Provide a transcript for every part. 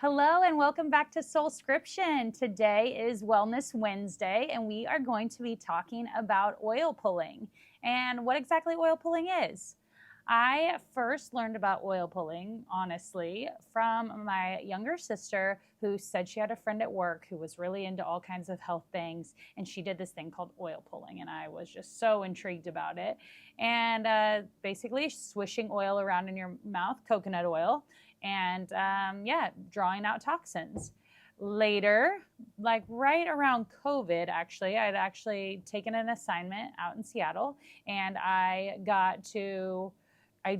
Hello and welcome back to Soulscription. Today is Wellness Wednesday and we are going to be talking about oil pulling and what exactly oil pulling is. I first learned about oil pulling, honestly, from my younger sister who said she had a friend at work who was really into all kinds of health things, and she did this thing called oil pulling, and I was just so intrigued about it. And basically swishing oil around in your mouth, coconut oil, and drawing out toxins. Later, like right around COVID, actually, I'd actually taken an assignment out in Seattle, and I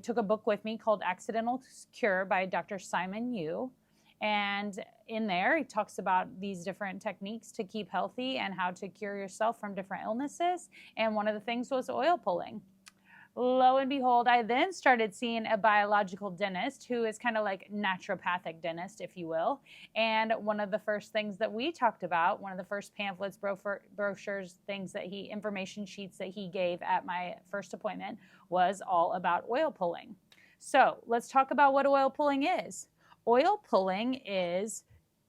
took a book with me called Accidental Cure by Dr. Simon Yu. And in there, he talks about these different techniques to keep healthy and how to cure yourself from different illnesses. And one of the things was oil pulling. Lo and behold, I then started seeing a biological dentist who is kind of like naturopathic dentist, if you will. And one of the first things that we talked about, one of the first pamphlets, brochures, information sheets that he gave at my first appointment was all about oil pulling. So let's talk about what oil pulling is. Oil pulling is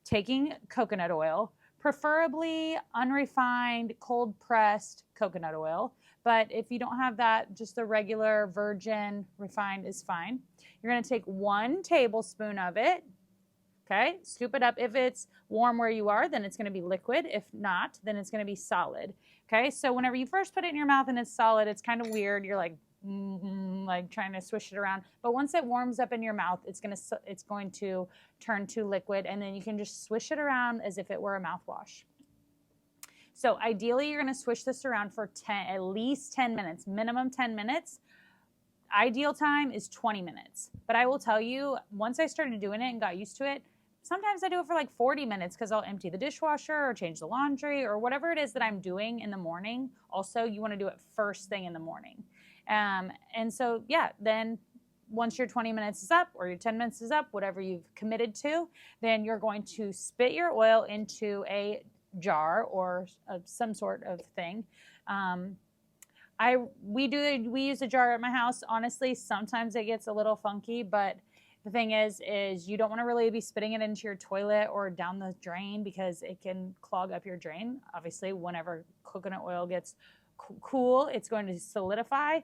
taking coconut oil, preferably unrefined, cold pressed coconut oil. But if you don't have that, just the regular virgin refined is fine. You're going to take 1 tablespoon of it. Okay, scoop it up. If it's warm where you are, then it's going to be liquid. If not, then it's going to be solid. Okay, so whenever you first put it in your mouth and it's solid, it's kind of weird. You're like trying to swish it around. But once it warms up in your mouth, it's going to turn to liquid, and then you can just swish it around as if it were a mouthwash. So ideally, you're going to swish this around for at least 10 minutes, minimum 10 minutes. Ideal time is 20 minutes. But I will tell you, once I started doing it and got used to it, sometimes I do it for like 40 minutes because I'll empty the dishwasher or change the laundry or whatever it is that I'm doing in the morning. Also, you want to do it first thing in the morning. Then once your 20 minutes is up or your 10 minutes is up, whatever you've committed to, then you're going to spit your oil into a jar or some sort of thing. We use a jar at my house. Honestly, sometimes it gets a little funky, but the thing is you don't want to really be spitting it into your toilet or down the drain because it can clog up your drain. Obviously, whenever coconut oil gets cool, it's going to solidify.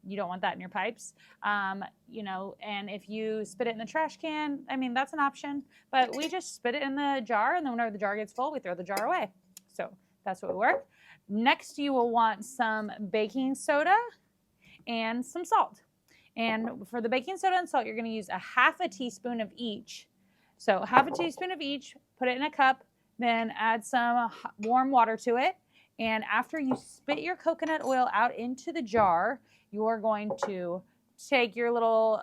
You don't want that in your pipes. And if you spit it in the trash can, I mean, that's an option. But we just spit it in the jar, and then whenever the jar gets full, we throw the jar away. So that's what we work. Next, you will want some baking soda and some salt. And for the baking soda and salt, you're going to use a half a teaspoon of each. So half a teaspoon of each, put it in a cup, then add some warm water to it. And after you spit your coconut oil out into the jar, you're going to take your little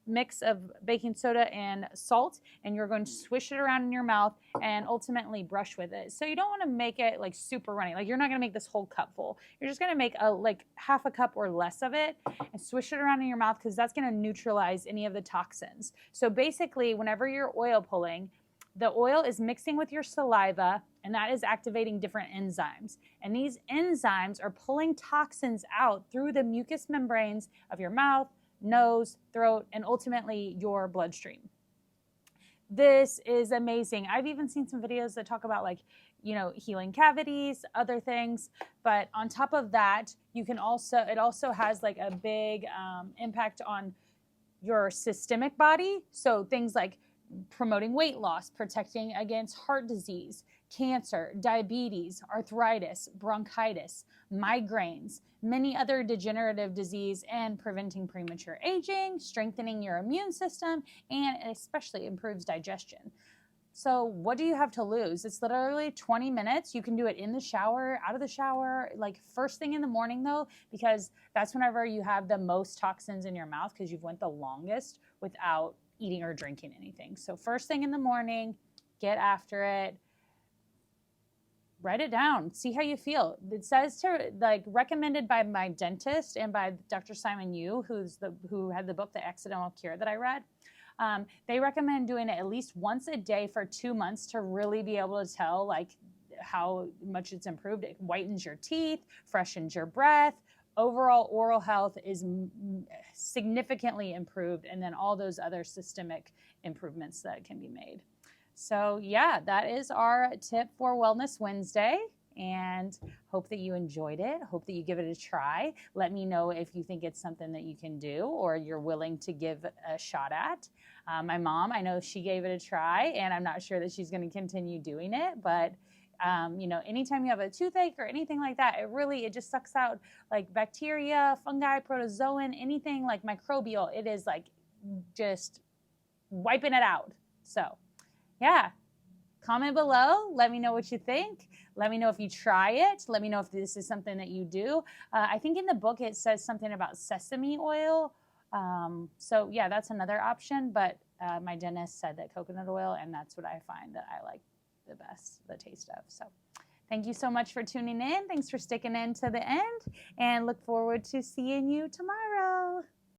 mix of baking soda and salt, and you're going to swish it around in your mouth and ultimately brush with it. So you don't want to make it like super runny. Like you're not going to make this whole cup full. You're just going to make like half a cup or less of it and swish it around in your mouth because that's going to neutralize any of the toxins. So basically, whenever you're oil pulling, the oil is mixing with your saliva, and that is activating different enzymes. And these enzymes are pulling toxins out through the mucous membranes of your mouth, nose, throat, and ultimately your bloodstream. This is amazing. I've even seen some videos that talk about healing cavities, other things. But on top of that, it also has like a big impact on your systemic body. So things like promoting weight loss, protecting against heart disease, cancer, diabetes, arthritis, bronchitis, migraines, many other degenerative disease, and preventing premature aging, strengthening your immune system, and it especially improves digestion. So what do you have to lose? It's literally 20 minutes. You can do it in the shower, out of the shower, like first thing in the morning though, because that's whenever you have the most toxins in your mouth because you've went the longest without eating or drinking anything. So first thing in the morning, get after it. Write it down. See how you feel. It says recommended by my dentist and by Dr. Simon Yu, who had the book, The Accidental Cure, that I read. They recommend doing it at least once a day for 2 months to really be able to tell how much it's improved. It whitens your teeth, freshens your breath, overall oral health is significantly improved, and then all those other systemic improvements that can be made. So yeah, that is our tip for Wellness Wednesday, and hope that you enjoyed it. Hope that you give it a try. Let me know if you think it's something that you can do or you're willing to give a shot at. My mom, I know she gave it a try, and I'm not sure that she's going to continue doing it, but you know, anytime you have a toothache or anything like that, it just sucks out like bacteria, fungi, protozoan, anything like microbial. It is like just wiping it out. So yeah, comment below. Let me know what you think. Let me know if you try it. Let me know if this is something that you do. I think in the book it says something about sesame oil. So yeah, that's another option. But my dentist said that coconut oil, and that's what I find that I like the best, the taste of. So thank you so much for tuning in. Thanks for sticking in to the end, and look forward to seeing you tomorrow.